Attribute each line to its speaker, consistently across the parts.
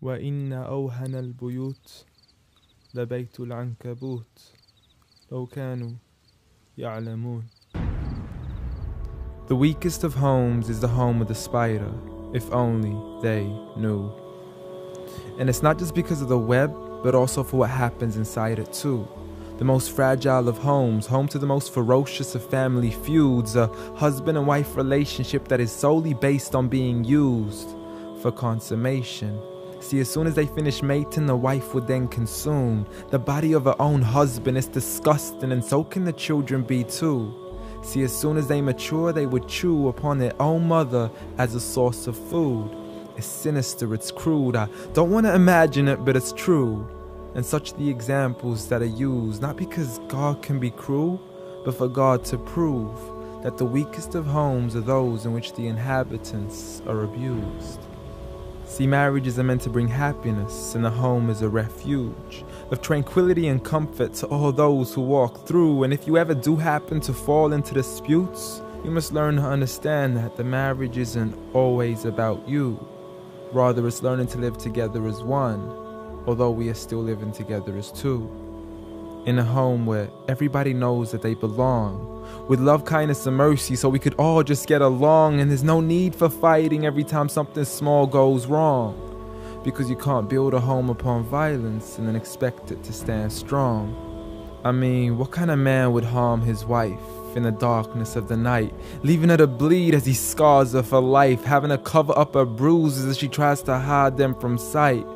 Speaker 1: وإن أوهن البيوت لبيت العنكبوت لو كانوا يعلمون. The weakest of homes is the home of the spider, if only they knew. And it's not just because of the web, but also for what happens inside it too. The most fragile of homes, home to the most ferocious of family feuds, a husband and wife relationship that is solely based on being used for consummation. See, as soon as they finish mating, the wife would then consume the body of her own husband. It's disgusting, and so can the children be too. See, as soon as they mature, they would chew upon their own mother as a source of food. It's sinister, it's crude, I don't want to imagine it, but it's true. And such the examples that are used, not because God can be cruel, but for God to prove that the weakest of homes are those in which the inhabitants are abused. See, marriages are meant to bring happiness, and the home is a refuge of tranquility and comfort to all those who walk through. And if you ever do happen to fall into disputes, you must learn to understand that the marriage isn't always about you. Rather, it's learning to live together as one, although we are still living together as two. In a home where everybody knows that they belong, with love, kindness, and mercy, so we could all just get along, and there's no need for fighting every time something small goes wrong. Because you can't build a home upon violence and then expect it to stand strong. I mean, what kind of man would harm his wife in the darkness of the night, leaving her to bleed as he scars her for life, having to cover up her bruises as she tries to hide them from sight?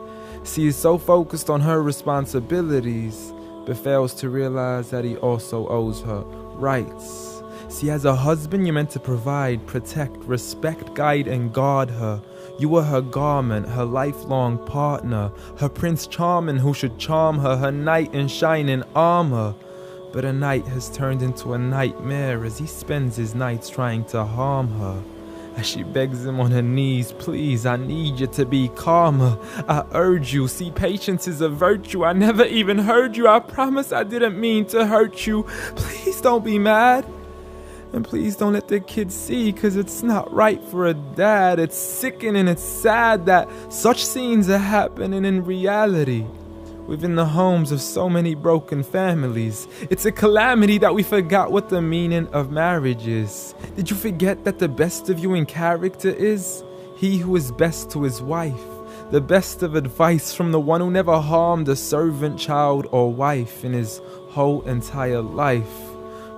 Speaker 1: See, he's so focused on her responsibilities, but fails to realize that he also owes her rights. See, as a husband, you're meant to provide, protect, respect, guide, and guard her. You are her garment, her lifelong partner, her Prince Charming who should charm her, her knight in shining armor. But a night has turned into a nightmare as he spends his nights trying to harm her. As she begs him on her knees, please, I need you to be calmer. I urge you, see, patience is a virtue. I never even heard you. I promise I didn't mean to hurt you. Please don't be mad. And please don't let the kids see, cause it's not right for a dad. It's sickening, it's sad that such scenes are happening in reality within the homes of so many broken families. It's a calamity that we forgot what the meaning of marriage is. Did you forget that the best of you in character is he who is best to his wife? The best of advice from the one who never harmed a servant, child, or wife in his whole entire life.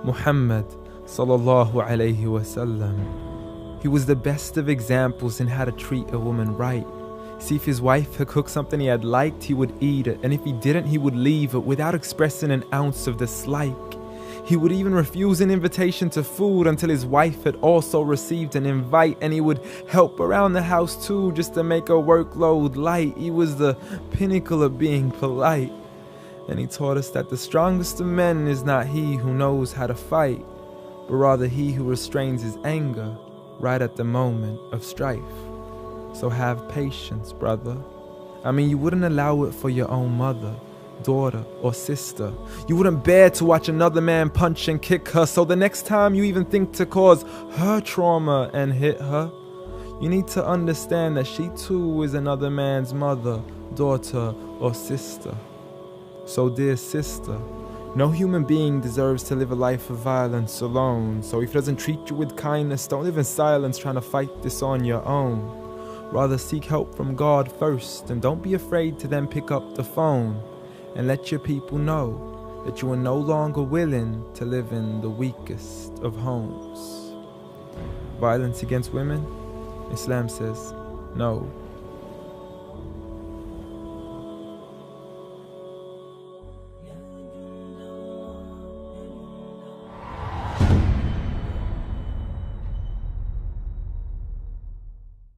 Speaker 1: Muhammad sallallahu alayhi wasallam. He was the best of examples in how to treat a woman right. See, if his wife had cooked something he had liked, he would eat it, and if he didn't, he would leave it without expressing an ounce of dislike. He would even refuse an invitation to food until his wife had also received an invite, and he would help around the house too, just to make her workload light. He was the pinnacle of being polite. And he taught us that the strongest of men is not he who knows how to fight, but rather he who restrains his anger right at the moment of strife. So have patience, brother. I mean, you wouldn't allow it for your own mother, daughter, or sister. You wouldn't bear to watch another man punch and kick her, so the next time you even think to cause her trauma and hit her, you need to understand that she too is another man's mother, daughter, or sister. So dear sister, no human being deserves to live a life of violence alone. So if he doesn't treat you with kindness, don't live in silence trying to fight this on your own. Rather seek help from God first, and don't be afraid to then pick up the phone and let your people know that you are no longer willing to live in the weakest of homes. Violence against women? Islam says no.